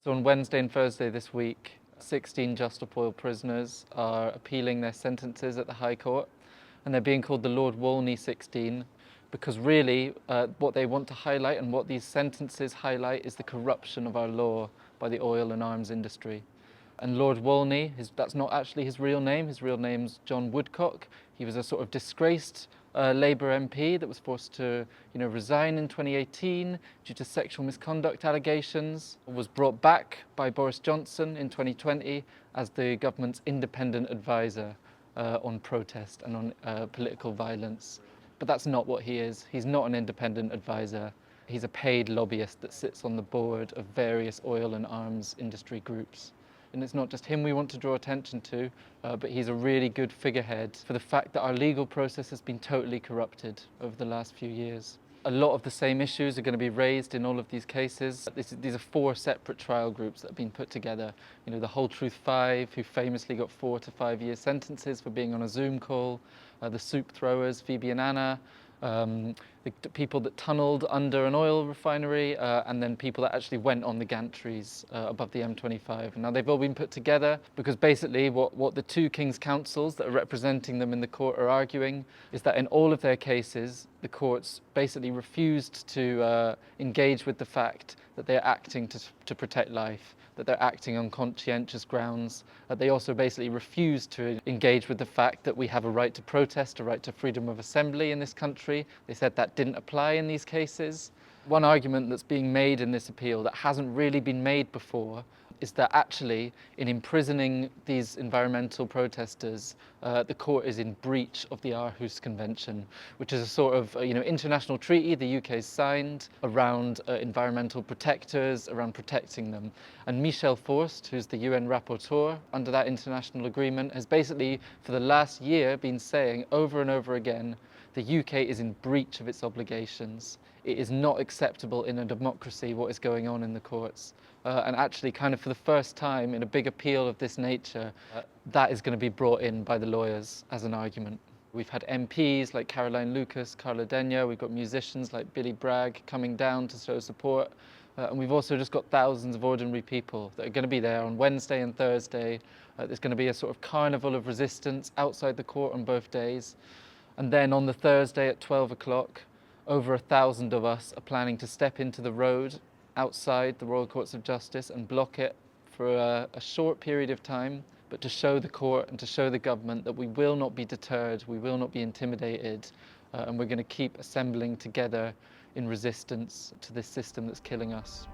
So on Wednesday and Thursday this week, 16 Justopol prisoners are appealing their sentences at the High Court, and they're being called the Lord Wolney 16 because really what they want to highlight and what these sentences highlight is the corruption of our law by the oil and arms industry. And Lord Wolney, that's not actually his real name. His real name's John Woodcock. He was a sort of disgraced Labour MP that was forced to, resign in 2018 due to sexual misconduct allegations. Was brought back by Boris Johnson in 2020 as the government's independent advisor on protest and on political violence. But that's not what he is. He's not an independent advisor. He's a paid lobbyist that sits on the board of various oil and arms industry groups. And it's not just him we want to draw attention to, but he's a really good figurehead for the fact that our legal process has been totally corrupted over the last few years. A lot of the same issues are going to be raised in all of these cases. These are 4 separate trial groups that have been put together. The Whole Truth 5, who famously got 4 to 5 year sentences for being on a Zoom call, the soup throwers, Phoebe and Anna, the people that tunnelled under an oil refinery, and then people that actually went on the gantries above the M25. And now they've all been put together because basically what the 2 King's Councils that are representing them in the court are arguing is that in all of their cases, the courts basically refused to engage with the fact that they're acting to protect life, that they're acting on conscientious grounds. They also basically refused to engage with the fact that we have a right to protest, a right to freedom of assembly in this country. They said that didn't apply in these cases. One argument that's being made in this appeal that hasn't really been made before is that actually in imprisoning these environmental protesters, the court is in breach of the Aarhus Convention, which is a sort of international treaty the UK's signed around environmental protectors, around protecting them. And Michel Forst, who's the UN rapporteur under that international agreement, has basically for the last year been saying over and over again, the UK is in breach of its obligations. It is not acceptable in a democracy what is going on in the courts. And actually, kind of for the first time in a big appeal of this nature, that is going to be brought in by the lawyers as an argument. We've had MPs like Caroline Lucas, Carla Denyer, we've got musicians like Billy Bragg coming down to show support. And we've also just got thousands of ordinary people that are going to be there on Wednesday and Thursday. There's going to be a sort of carnival of resistance outside the court on both days. And then on the Thursday at 12 o'clock, over 1,000 of us are planning to step into the road outside the Royal Courts of Justice and block it for a short period of time, but to show the court and to show the government that we will not be deterred, we will not be intimidated, and we're going to keep assembling together in resistance to this system that's killing us.